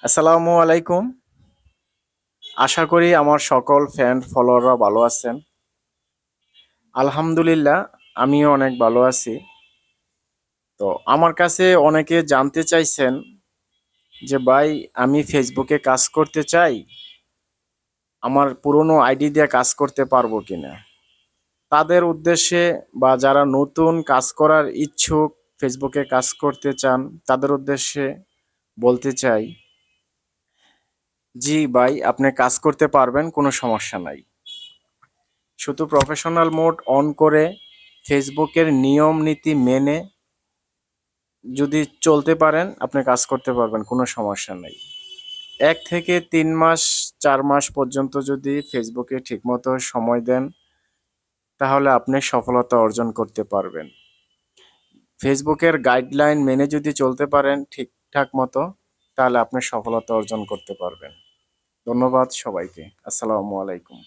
আসসালামু আলাইকুম। আশা করি আমার সকল ফ্যান ফলোয়াররা ভালো আছেন। আলহামদুলিল্লাহ, আমিও অনেক ভালো আছি। তো আমার কাছে অনেকে জানতে চাইছেন যে ভাই, আমি ফেসবুকে কাজ করতে চাই, আমার পুরনো আইডি দিয়ে কাজ করতে পারবো কিনা। তাদের উদ্দেশ্যে বা যারা নতুন কাজ করার ইচ্ছুক, ফেসবুকে কাজ করতে চান, তাদের উদ্দেশ্যে বলতে চাই, জি ভাই, আপনি কাজ করতে পারবেন, কোনো সমস্যা নাই। শুধু প্রফেশনাল মোড অন করে ফেসবুকের নিয়ম নীতি মেনে যদি চলতে পারেন, আপনি কাজ করতে পারবেন, কোনো সমস্যা নেই। 1 থেকে 3 মাস 4 মাস পর্যন্ত যদি ফেসবুকে ঠিকমতো সময় দেন, তাহলে আপনি সফলতা অর্জন করতে পারবেন। ফেসবুকের গাইডলাইন মেনে যদি চলতে পারেন ঠিকঠাক মতো, তাহলে আপনি সফলতা অর্জন করতে পারবেন। ধন্যবাদ সবাইকে। আসসালামু আলাইকুম।